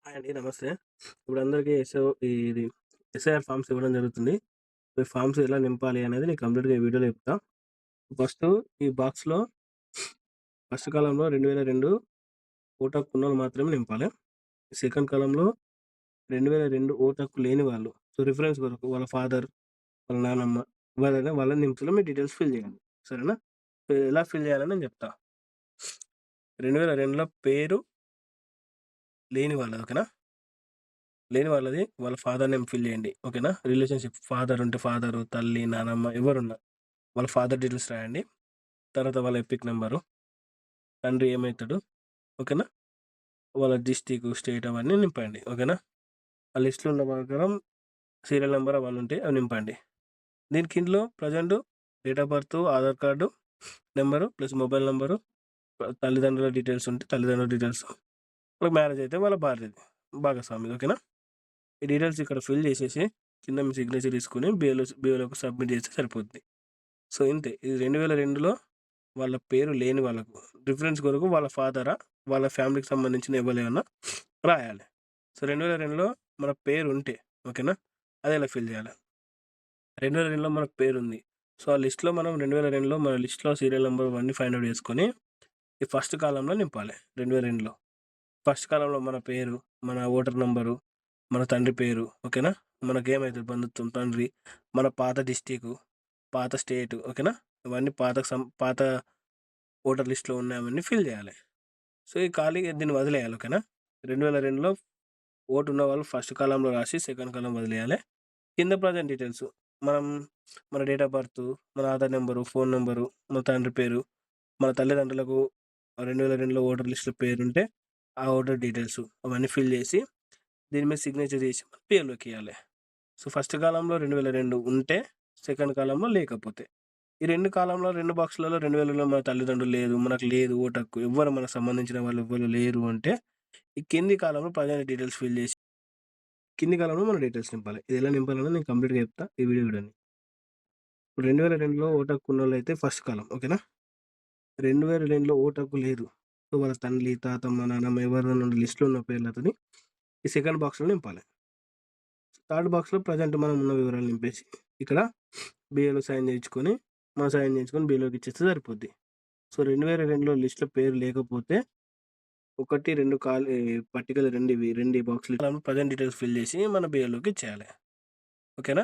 Hi అండి. నమస్తే. ఇప్పుడు అందరికీ ఇది ఎస్ఐఆర్ ఫార్మ్స్ ఇవ్వడం జరుగుతుంది. ఈ ఫార్మ్స్ ఎలా నింపాలి అనేది నేను కంప్లీట్‌గా ఈ వీడియోలో చెప్తా. ఫస్టు ఈ బాక్స్‌లో ఫస్ట్ కాలమ్‌లో 2002 ఓటు హక్కు ఉన్నోళ్ళు మాత్రమే నింపాలి. సెకండ్ కాలమ్‌లో 2002 ఓటు హక్కు లేని వాళ్ళు. సో, రిఫరెన్స్ కొరకు వాళ్ళ ఫాదర్, వాళ్ళ నానమ్మ వాళ్ళని నింపుతలో మీ డీటెయిల్స్ ఫిల్ చేయాలి. సరేనా? సో, ఎలా ఫిల్ చేయాలని నేను చెప్తా. 2002లో పేరు లేని వాళ్ళది. ఓకేనా? లేని వాళ్ళది వాళ్ళ ఫాదర్ నేమ్ ఫిల్ చేయండి. ఓకేనా? రిలేషన్‌షిప్ ఫాదర్ ఉంటే ఫాదరు, తల్లి, నానమ్మ ఎవరున్నా వాళ్ళ ఫాదర్ డీటెయిల్స్ రాయండి. తర్వాత వాళ్ళ ఎపిక్ నంబరు, తండ్రి ఏమైతాడు, ఓకేనా? వాళ్ళ డిస్ట్రిక్ట్, స్టేట్ అవన్నీ నింపండి. ఓకేనా? ఆ లిస్ట్‌లో ఉన్న ప్రకారం సీరియల్ నంబర్ అవన్నీ ఉంటాయి. అవి నింపండి. దీని కిందలో present date of birth, Aadhaar card number plus mobile number, తల్లిదండ్రుల డీటెయిల్స్ ఉంటే తల్లిదండ్రుల డీటెయిల్స్, వాళ్ళకి మ్యారేజ్ అయితే వాళ్ళ భాగస్వామిది. ఓకేనా? ఈ డీటెయిల్స్ ఇక్కడ ఫిల్ చేసేసి కింద మీ సిగ్నేచర్ తీసుకొని బిఏలోకి సబ్మిట్ చేస్తే సరిపోద్ది. సో, ఇంతే. ఇది 2002లో వాళ్ళ పేరు లేని వాళ్ళకు. రిఫరెన్స్ కొరకు వాళ్ళ ఫాదరా, వాళ్ళ ఫ్యామిలీకి సంబంధించిన ఎవలేమన్నా రాయాలి. సో, 2002లో మన పేరుంటే ఓకేనా? అదెలా ఫిల్ జేయాలి? 2002లో మనకు పేరుంది. సో, ఆ లిస్ట్‌లో మనం 2002లో మన లిస్ట్‌లో సీరియల్ నంబర్ అవన్నీ ఫైండ్ ఔట్ చేసుకొని, ఈ ఫస్ట్ కాలమ్‌లో నింపాలి 2002లో. ఫస్ట్ కాలమ్‌లో మన పేరు, మన ఓటర్ నంబరు, మన తండ్రి పేరు. ఓకేనా? మనకేమైతది బంధుత్వం తండ్రి, మన పాత డిస్ట్రిక్టు, పాత స్టేటు. ఓకేనా? ఇవన్నీ పాత ఓటర్ లిస్ట్‌లో ఉన్నవన్నీ ఫిల్ జేయాలి. సో, ఈ ఖాళీగా దీన్ని వదిలేయాలి. ఓకేనా? 2002లో ఓటు ఉన్నవాళ్ళు ఫస్ట్ కాలమ్‌లో రాసి, సెకండ్ కాలమ్ వదిలేయాలి. కింద ప్రజెంట్ డీటెయిల్స్ మనం మన డేట్ ఆఫ్ బర్త్, మన ఆధార్ నంబరు, ఫోను నంబరు, మన తండ్రి పేరు, మన తల్లిదండ్రులకు 2002లో ఓటర్ లిస్ట్‌లో పేరుంటే, ఆ ఓటర్ డీటెయిల్స్ అవన్నీ ఫిల్ జేసి, దీని మీద సిగ్నేచర్ జేసి బిఎల్‌ఓకియ్యాలి. సో, ఫస్ట్ కాలమ్‌లో 2002 ఉంటే, సెకండ్ కాలమ్‌లో లేకపోతే. ఈ 2 కాలమ్‌లో 2 బాక్సులలో 2000లో మన తల్లిదండ్రులు లేదు, మనకు లేదు ఓటు హక్కు, ఎవ్వరు మనకు సంబంధించిన వాళ్ళు ఎవ్వరు లేరు అంటే, ఈ కింది కాలమ్‌లో ప్రజెంట్ డీటెయిల్స్ ఫిల్ జేసి, కింది కాలమ్‌లో మన డీటెయిల్స్ నింపాలి. ఇది ఎలా నింపాలనేది నేను కంప్లీట్‌గా చెప్తా. ఈ వీడియో చూడండి. ఇప్పుడు 2002లో ఓటు హక్కు ఉన్నోళ్ళైతే ఫస్ట్ కాలమ్. ఓకేనా? 2002లో ఓటు హక్కు లేదు. సో, వాళ్ళ తండ్రి, తాతమ్మ, నానమ్మ ఎవరైనా లిస్ట్‌లో ఉన్న పేర్లతోని ఈ సెకండ్ బాక్స్‌లో నింపాలి. థర్డ్ బాక్స్‌లో ప్రెజెంట్ మనం ఉన్న వివరాలు నింపేసి, ఇక్కడ బిఏలో సైన్ చేయించుకొని, మనం సైన్ చేయించుకొని బిఏలోకి ఇచ్చేస్తే సరిపోద్ది. సో, 2002లో లిస్ట్‌లో పేరు లేకపోతే 1, 2 పట్టికలు 2 ఈ బాక్స్‌లు ప్రెజెంట్ డీటెయిల్స్ ఫిల్ చేసి మన బిఏలోకి ఇచ్చేయాలి. ఓకేనా?